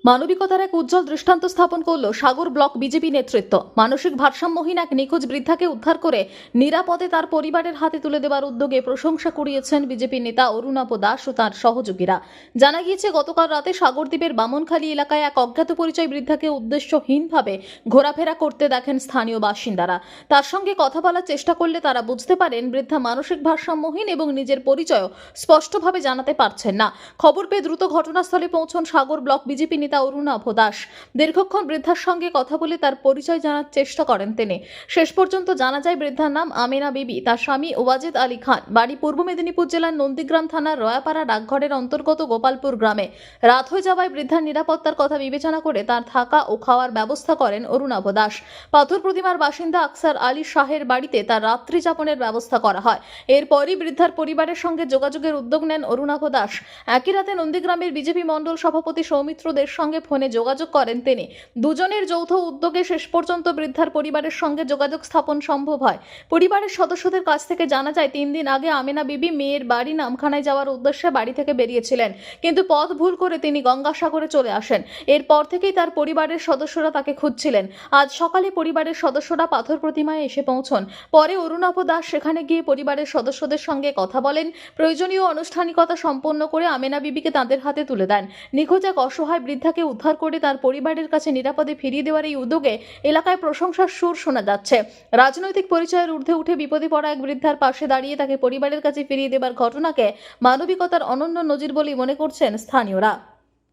মানবিকতার এক উজ্জ্বল দৃষ্টান্ত স্থাপন করল সাগর ব্লক বিজেপি নেতৃত্ব। মানসিক ভারসাম্যহীন এক নিখোঁজ বৃদ্ধাকে উদ্ধার করে নিরাপদে তার পরিবারের হাতে তুলে দেওয়ার উদ্যোগে প্রশংসা কুড়িয়েছেন বিজেপি নেতা অরুণাভ দাস ও তার সহযোগীরা। জানা গিয়েছে, গতকাল রাতে সাগরদ্বীপের বামনখালী এলাকায় এক অজ্ঞাত পরিচয় বৃদ্ধাকে উদ্দেশ্যহীনভাবে ঘোরাফেরা করতে দেখেন স্থানীয় বাসিন্দারা। তার সঙ্গে কথা বলার চেষ্টা করলে তারা বুঝতে পারেন বৃদ্ধা মানসিক ভারসাম্যহীন এবং নিজের পরিচয় স্পষ্টভাবে জানাতে পারছেন না। খবর পেয়ে দ্রুত ঘটনাস্থলে পৌঁছন সাগর ব্লক বিজেপি নেতা অরুণাভ দাস। দীর্ঘক্ষণ বৃদ্ধার সঙ্গে কথা বলে তার পরিচয় জানার চেষ্টা করেন তিনি। শেষ পর্যন্ত জানা যায় বৃদ্ধার নাম আমেনা বিবি, তার স্বামী ওয়াজেদ আলী খান, বাড়ি পূর্ব মেদিনীপুর জেলার নন্দীগ্রাম থানার রয়াপাড়া ডাকঘরের অন্তর্গত গোপালপুর গ্রামে। রাত হয়ে যাওয়ায় বৃদ্ধার নিরাপত্তার কথা বিবেচনা করে তার থাকা ও খাওয়ার ব্যবস্থা করেন অরুণাভ দাস। পাথর প্রতিমার বাসিন্দা আকসার আলী শাহের বাড়িতে তার রাত্রি যাপনের ব্যবস্থা করা হয়। এরপরই বৃদ্ধার পরিবারের সঙ্গে যোগাযোগের উদ্যোগ নেন অরুণাভ দাস। একই রাতে নন্দীগ্রামের বিজেপি মণ্ডল সভাপতি সৌমিত্র দের সঙ্গে ফোনে যোগাযোগ করেন তিনি। দুজনের যৌথ উদ্যোগে শেষ পর্যন্ত বৃদ্ধার পরিবারের সঙ্গে যোগাযোগ স্থাপন সম্ভব হয়। পরিবারের সদস্যদের কাছ থেকে জানা যায়, 3 দিন আগে আমেনা বিবি মেয়ের বাড়ি নামখানায় যাওয়ার উদ্দেশ্যে বাড়ি থেকে বেরিয়েছিলেন, কিন্তু পথ ভুল করে তিনি গঙ্গাসাগরে চলে আসেন। এরপর থেকেই তার পরিবারের সদস্যরা তাকে খুঁজছিলেন। আজ সকালে পরিবারের সদস্যরা পাথর প্রতিমায় এসে পৌঁছন। পরে অরুণাভ দাস সেখানে গিয়ে পরিবারের সদস্যদের সঙ্গে কথা বলেন। প্রয়োজনীয় আনুষ্ঠানিকতা সম্পন্ন করে আমেনা বিবিকে তাদের হাতে তুলে দেন। নিখোঁজ এক অসহায় বৃদ্ধাকে উদ্ধার করে তার পরিবারের কাছে নিরাপদে ফিরিয়ে দেওয়ার এই উদ্যোগে এলাকায় প্রশংসার সুর শোনা যাচ্ছে। রাজনৈতিক পরিচয়ের ঊর্ধ্বে উঠে বিপদে পড়া এক বৃদ্ধার পাশে দাঁড়িয়ে তাকে পরিবারের কাছে ফিরিয়ে দেবার ঘটনাকে মানবিকতার অনন্য নজির বলেই মনে করছেন স্থানীয়রা।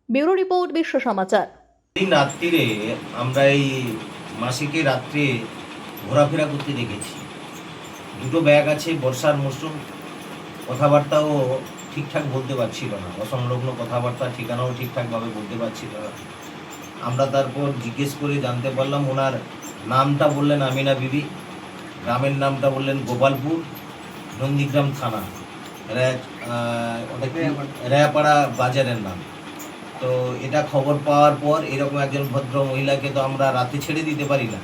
ব্যুরো রিপোর্ট, বিশ্ব সমাচার। দিন রাত্রিরে আমরা এই মাসিকে রাত্রে ঘোরাফেরা করতে দেখেছি। দুটো ব্যাগ আছে, বর্ষার মরশুম, কথাবার্তাও ঠিকঠাক বলতে পারছিল না, অসংলগ্ন কথাবার্তা, ঠিকানাও ঠিকঠাকভাবে বলতে পারছিল না। আমরা তারপর জিজ্ঞেস করে জানতে পারলাম, ওনার নামটা বললেন আমিনা বিবি, গ্রামের নামটা বললেন গোপালপুর, নন্দীগ্রাম থানা, রায়াপাড়া বাজারের নাম। তো এটা খবর পাওয়ার পর এরকম একজন ভদ্র মহিলাকে তো আমরা রাতে ছেড়ে দিতে পারি না।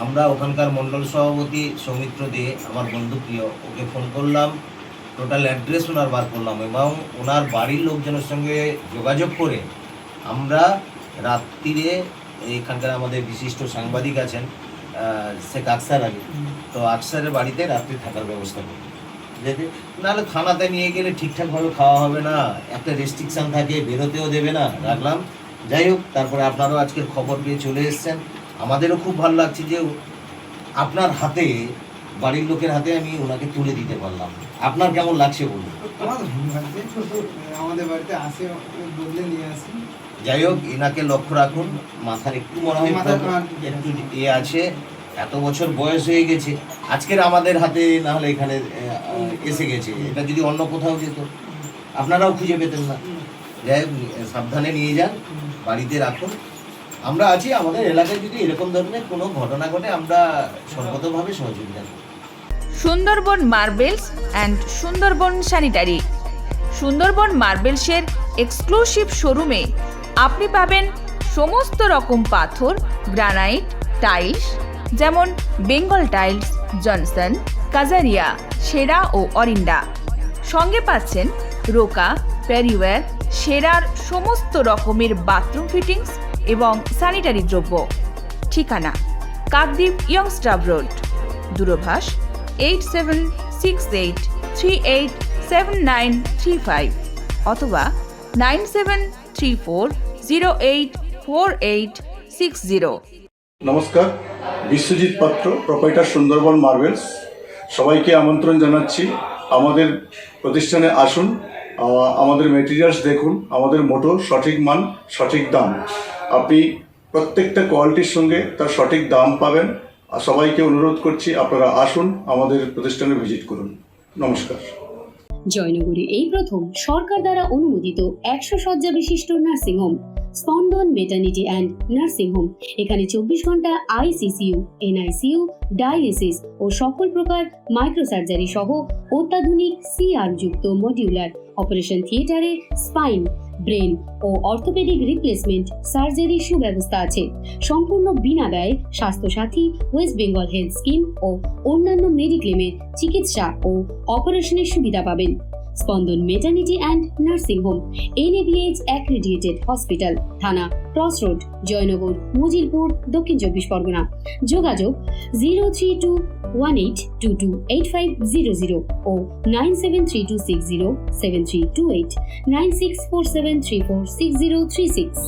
আমরা ওখানকার মণ্ডল সভাপতি সৌমিত্র দে, আমার বন্ধু প্রিয়, ওকে ফোন করলাম, টোটাল অ্যাড্রেস ওনার বার করলাম এবং ওনার বাড়ির লোকজনের সঙ্গে যোগাযোগ করে আমরা রাত্রিরে এখানকার আমাদের বিশিষ্ট সাংবাদিক আছেন শেখ আকসার আলী, তো আকসারের বাড়িতে রাত্রি থাকার ব্যবস্থা করি। যেতে নাহলে থানাতে নিয়ে গেলে ঠিকঠাকভাবে খাওয়া হবে না, একটা রেস্ট্রিকশান থাকে, বেরোতেও দেবে না, রাখলাম। যাই হোক, তারপরে আপনারাও আজকের খবর পেয়ে চলে এসছেন। আমাদেরও খুব ভালো লাগছে যে আপনার হাতে, বাড়ির লোকের হাতে আমি ওনাকে তুলে দিতে পারলাম। আপনার কেমন লাগছে বলুন? আমাদের বাড়িতে আসে বদলে নিয়ে আসি। যাই হোক, এনাকে লক্ষ্য রাখুন, মাথার একটু মনে হয় একটু আছে, এত বছর বয়স হয়ে গেছে, আজকের আমাদের হাতে না হলে এখানে এসে গেছে। এটা যদি অন্য কোথাও যেত আপনারাও খুঁজে পেতেন না। যাই হোক, সাবধানে নিয়ে যান, বাড়িতে রাখুন। আমরা আছি, আমাদের এলাকায় যদি এরকম ধরনের কোনো ঘটনা ঘটে আমরা সর্বতভাবে সহযোগিতা করি। Sundarban marbles and Sundarban sanitary. Sundarban মার্বেলসের এক্সক্লুসিভ শোরুমে আপনি পাবেন সমস্ত রকম পাথর, গ্রানাইট, টাইলস, যেমন বেঙ্গল টাইলস, জনসন, কাজারিয়া, সেরা ও অরিন্ডা। সঙ্গে পাচ্ছেন রোকা, প্যারিওয়্যার, সেরার সমস্ত রকমের বাথরুম ফিটিংস এবং স্যানিটারি দ্রব্য। ঠিকানা: কাকদ্বীপ ইয়ংস্টার রোড, দূরভাষ 8768387935 অথবা 9734084860। নমস্কার, বিশ্বজিৎ পাত্র, প্রোপাইটার সুন্দরবন মার্বেলস। সবাইকে আমন্ত্রণ জানাচ্ছি, আমাদের প্রতিষ্ঠানে আসুন, আমাদের মেটেরিয়ালস দেখুন। আমাদের মোটো সঠিক মান, সঠিক দাম। আপনি প্রত্যেকটা কোয়ালিটির সঙ্গে তার সঠিক দাম পাবেন। সবাইকে অনুরোধ করছি, আপনারা আসুন, আমাদের প্রতিষ্ঠানে ভিজিট করুন। নমস্কার। জয়নগরে এই প্রথম সরকার দ্বারা অনুমোদিত 100 শয্যা বিশিষ্ট নার্সিংহোম স্পন্দন মেটার্নিটি অ্যান্ড নার্সিং হোম। এখানে 24 ঘন্টা আইসিসিউ, এনআইসিউ, ডায়ালিসিস ও সকল প্রকার মাইক্রোসার্জারি সহ অত্যাধুনিক সিআর যুক্ত মডিউলার অপারেশন থিয়েটারে স্পাইন, ব্রেন ও অর্থোপেডিক রিপ্লেসমেন্ট সার্জারির সুব্যবস্থা আছে। সম্পূর্ণ বিনা ব্যয় Swasthya Sathi, West Bengal health scheme ও অন্যান্য মেডিক্লেমের চিকিৎসা ও অপারেশনের সুবিধা পাবেন। Spandan maternity and nursing home, NABH accredited hospital, Thana cross road, Joynagar, Majilpur, Dakshin 24 Pargana. যোগাযোগ 03218228500 ও 9732607328, 9647346036।